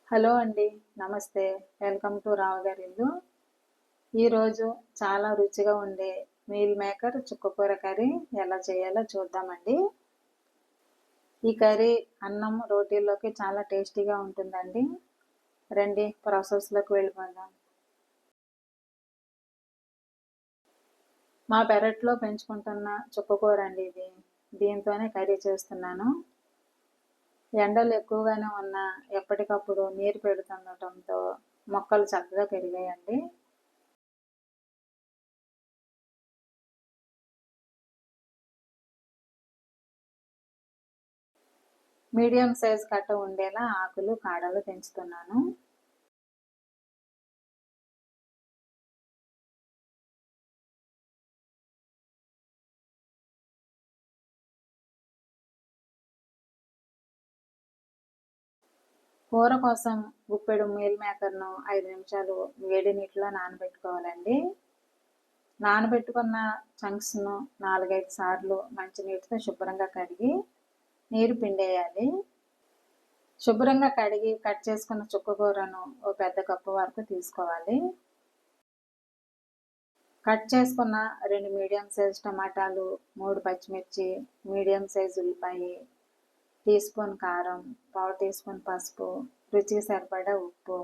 Hello అండి. నమస్తే. Welcome to రావు గారి ఇల్లు. ఈరోజు చాలా రుచిగా ఉండే మీల్ మేకర్ చుక్కకూర కర్రీ ఎలా చేయాలో చూద్దామండి. ఈ కర్రీ అన్నం, రోటీల్లోకి చాలా టేస్టీగా ఉంటుందండి. రండి ప్రాసెస్‌లోకి వెళ్ళిపోదాం. మా పెరట్లో పెంచుకుంటున్న చుక్కకూర అండి ఇది. దీంతోనే కర్రీ చేస్తున్నాను. ఎండలు ఎక్కువగానే ఉన్నా ఎప్పటికప్పుడు నీరు పెడుతుండటంతో మొక్కలు చక్కగా పెరిగాయండి. మీడియం సైజ్ కట్ట ఉండేలా ఆకులు, కాడలు పెంచుతున్నాను. కూర కోసం గుప్పెడు మీల్ మేకర్‌ను 5 నిమిషాలు వేడి నీటిలో నానబెట్టుకోవాలండి. నానబెట్టుకున్న చంక్స్‌ను 4, 5 సార్లు మంచినీటితో శుభ్రంగా కడిగి నీరు పిండేయాలి. శుభ్రంగా కడిగి కట్ చేసుకున్న చుక్కకూరను ఓ పెద్ద కప్పు వరకు తీసుకోవాలి. కట్ చేసుకున్న 2 మీడియం సైజ్ టమాటాలు, 3 పచ్చిమిర్చి, మీడియం సైజ్ ఉల్లిపాయ, టీ స్పూన్ కారం, పావు టీ స్పూన్ పసుపు, రుచికి సరిపడా ఉప్పు,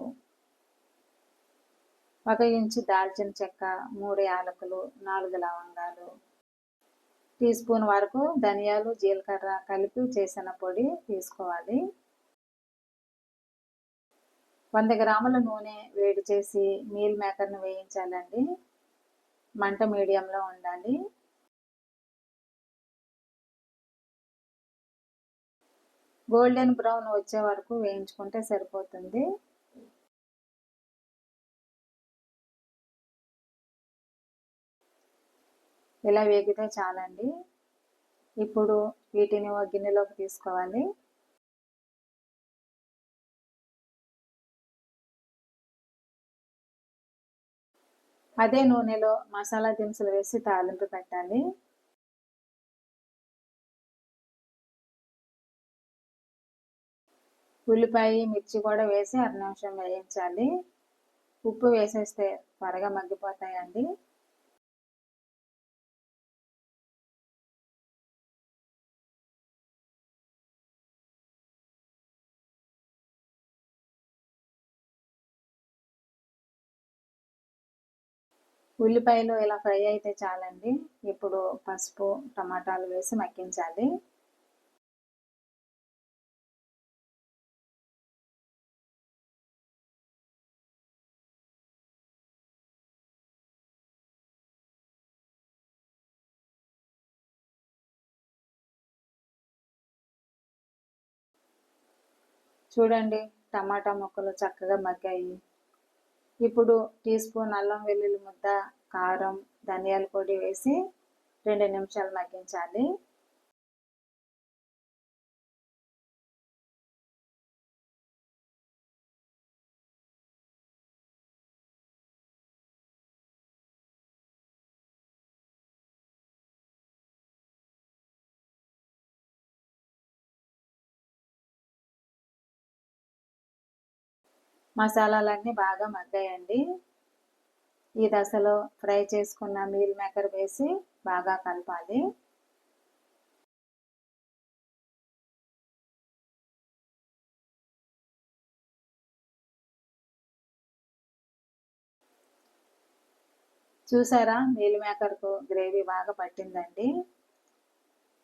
1 ఇంచు దాల్చిన చెక్క, 3 యాలకులు, 4 లవంగాలు, టీ స్పూన్ వరకు ధనియాలు, జీలకర్ర కలిపి చేసిన పొడి తీసుకోవాలి. 100 గ్రాముల నూనె వేడి చేసి మీల్ మేకర్‌ను వేయించాలండి. మంట మీడియంలో ఉండాలి. గోల్డెన్ బ్రౌన్ వచ్చే వరకు వేయించుకుంటే సరిపోతుంది. ఇలా వేగితే చాలండి. ఇప్పుడు వీటిని ఒక గిన్నెలోకి తీసుకోవాలి. అదే నూనెలో మసాలా దినుసులు వేసి తాలింపు పెట్టాలి. ఉల్లిపాయ, మిర్చి కూడా వేసి అర నిమిషం వేయించాలి. ఉప్పు వేసేస్తే త్వరగా మగ్గిపోతాయండి. ఉల్లిపాయలు ఇలా ఫ్రై అయితే చాలండి. ఇప్పుడు పసుపు, టమాటాలు వేసి మగ్గించాలి. చూడండి, టమాటా ముక్కలు చక్కగా మగ్గాయి. ఇప్పుడు టీ స్పూన్ అల్లం వెల్లుల్లి ముద్ద, కారం, ధనియాల పొడి వేసి 2 నిమిషాలు మగ్గించాలి. మసాలాలన్నీ బాగా మగ్గాయండి. ఈ దశలో ఫ్రై చేసుకున్న మీల్ మేకర్ వేసి బాగా కలపాలి. చూసారా, మీల్ మేకర్కు గ్రేవీ బాగా పట్టిందండి.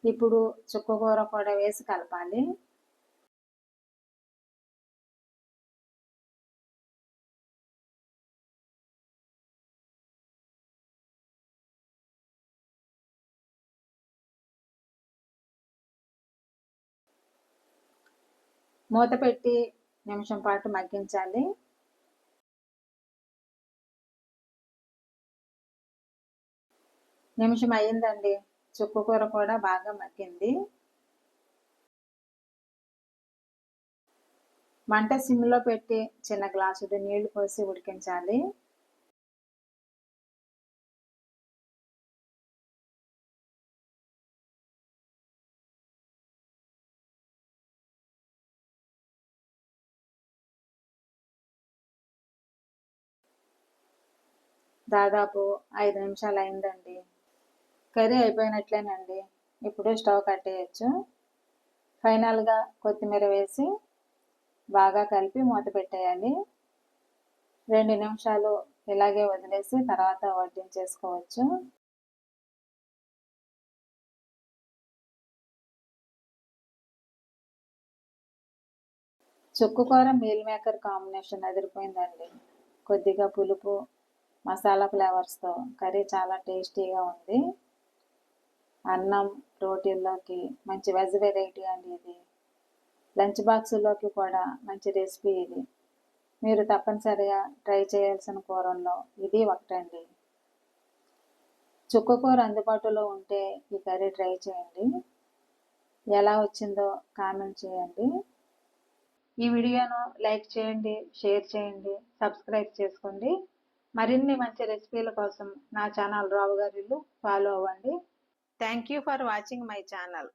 ఇప్పుడు చుక్కకూర కూడా వేసి కలపాలి. మూత పెట్టి నిమిషం పాటు మగ్గించాలి. నిమిషం అయ్యిందండి. చుక్కకూర కూడా బాగా మగ్గింది. మంట సిమ్లో పెట్టి చిన్న గ్లాసుడు నీళ్లు పోసి ఉడికించాలి. దాదాపు 5 నిమిషాలు అయిందండి. కర్రీ అయిపోయినట్లేనండి. ఇప్పుడు స్టవ్ కట్టేయచ్చు. ఫైనల్గా కొత్తిమీర వేసి బాగా కలిపి మూత పెట్టేయాలి. 2 నిమిషాలు ఇలాగే వదిలేసి తర్వాత వడ్డించేసుకోవచ్చు. చుక్కకూర మీల్ మేకర్ కాంబినేషన్ అదిరిపోయిందండి. కొద్దిగా పులుపు, మసాలా ఫ్లేవర్స్తో కర్రీ చాలా టేస్టీగా ఉంది. అన్నం, రోటీల్లోకి మంచి వెజ్ వెరైటీ అండి ఇది. లంచ్ బాక్సుల్లోకి కూడా మంచి రెసిపీ ఇది. మీరు తప్పనిసరిగా ట్రై చేయాల్సిన కూరల్లో ఇది ఒకటండి. చుక్కకూర అందుబాటులో ఉంటే ఈ కర్రీ ట్రై చేయండి. ఎలా వచ్చిందో కామెంట్ చేయండి. ఈ వీడియోను లైక్ చేయండి, షేర్ చేయండి, సబ్స్క్రైబ్ చేసుకోండి. మరిన్ని మంచి రెసిపీల కోసం నా ఛానల్ రావు గారి ఇల్లు ఫాలో అవ్వండి. Thank you for watching my channel.